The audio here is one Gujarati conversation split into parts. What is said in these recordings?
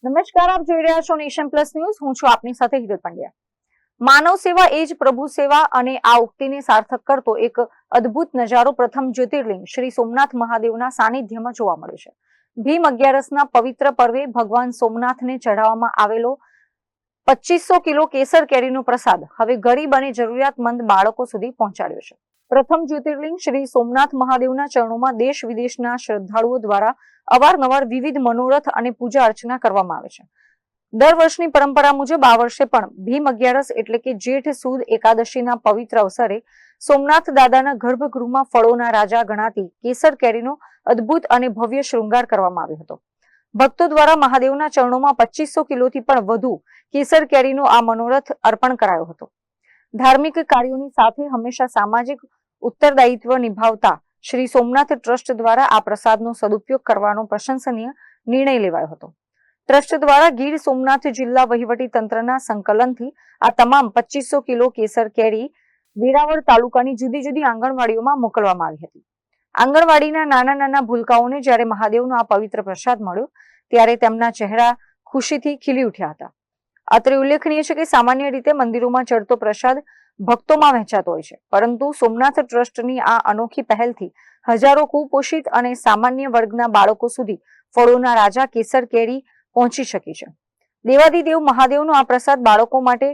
નમસ્કાર, આપ જોઈ રહ્યા છો નેશન પ્લસ ન્યૂઝ. હું છું આપની સાથે હિરલ પંડ્યા. માનવ સેવા એ જ પ્રભુ સેવા અને આ ઉક્તિને સાર્થક કરતો એક અદ્ભુત નજારો પ્રથમ જ્યોતિર્લિંગ શ્રી સોમનાથ મહાદેવના સાનિધ્યમાં જોવા મળ્યો છે. ભીમ 11ના પવિત્ર પર્વે ભગવાન સોમનાથને ચઢાવવામાં આવેલો 2500 કિલો કેસર કેરીનો પ્રસાદ હવે ગરીબ અને જરૂરિયાતમંદ બાળકો સુધી પહોંચાડ્યો છે. પ્રથમ જ્યોતિર્લિંગ શ્રી સોમનાથ મહાદેવના ચરણોમાં દેશ વિદેશના શ્રદ્ધાળુઓ દ્વારા અવારનવાર વિવિધ મનોરથ અને પૂજા અર્ચના કરવામાં આવે છે. દર વર્ષની પરંપરા મુજબ આ વર્ષે પણ ભીમ 11 એટલે કે જેઠ સુદ એકાદશીના પવિત્ર અવસરે સોમનાથ દાદાના ગર્ભગૃહમાં ફળોના રાજા ગણાતી કેસર કેરીનો અદ્ભુત અને ભવ્ય શૃંગાર કરવામાં આવ્યો હતો. ભક્તો દ્વારા મહાદેવના ચરણોમાં 2500 કિલોથી પણ વધુ કેસર કેરીનો આ મનોરથ અર્પણ કરાયો હતો. ધાર્મિક કાર્યોની સાથે હંમેશા સામાજિક ઉત્તરદાયિત્વ નિભાવતા શ્રી સોમનાથ ટ્રસ્ટ દ્વારા આ પ્રસાદનો સદુપયોગ કરવાનો પ્રશંસનીય નિર્ણય લેવાયો હતો. ટ્રસ્ટ દ્વારા ગીર સોમનાથ જિલ્લા વહીવટી તંત્રના સંકલનથી આ તમામ 2500 કિલો કેસર કેરી વેરાવળ તાલુકાની જુદી જુદી આંગણવાડીઓમાં મોકલવામાં આવી હતી. આંગણવાડીના નાના નાના ભૂલકાઓને જ્યારે મહાદેવનો આ પવિત્ર પ્રસાદ મળ્યો ત્યારે તેમના ચહેરા ખુશીથી ખીલી ઉઠ્યા હતા. અત્રે ઉલ્લેખનીય છે કે સામાન્ય રીતે મંદિરોમાં ચડતો પ્રસાદ ભક્તોમાં વહેંચાતો હોય છે, પરંતુ સોમનાથ ટ્રસ્ટની આ અનોખી પહેલથી હજારો કુપોષિત અને સામાન્ય વર્ગના બાળકો સુધી ફળોના રાજા કેસર કેરી પહોંચી શકી છે. દેવાદિદેવ મહાદેવનો આ પ્રસાદ બાળકો માટે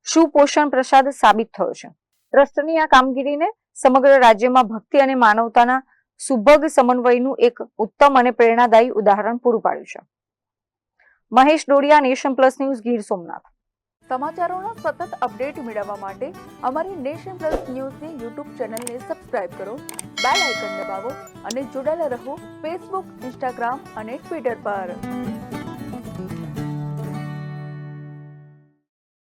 સુપોષણ પ્રસાદ સાબિત થયો છે. ટ્રસ્ટની આ કામગીરીને સમગ્ર રાજ્યમાં ભક્તિ અને માનવતાના સુભગ સમન્વયનું એક ઉત્તમ અને પ્રેરણાદાયી ઉદાહરણ પૂરું પાડ્યું છે. Mahesh Dodiya, Nation plus news, Gir Somnath. સમાચારોનો સતત અપડેટ મેળવવા માટે અમારી નેશન પ્લસ ન્યૂઝની યુટ્યુબ ચેનલને સબસ્ક્રાઇબ કરો, બેલ આઇકન દબાવો અને જોડાયેલા રહો ફેસબુક, ઇન્સ્ટાગ્રામ અને ટ્વિટર પર.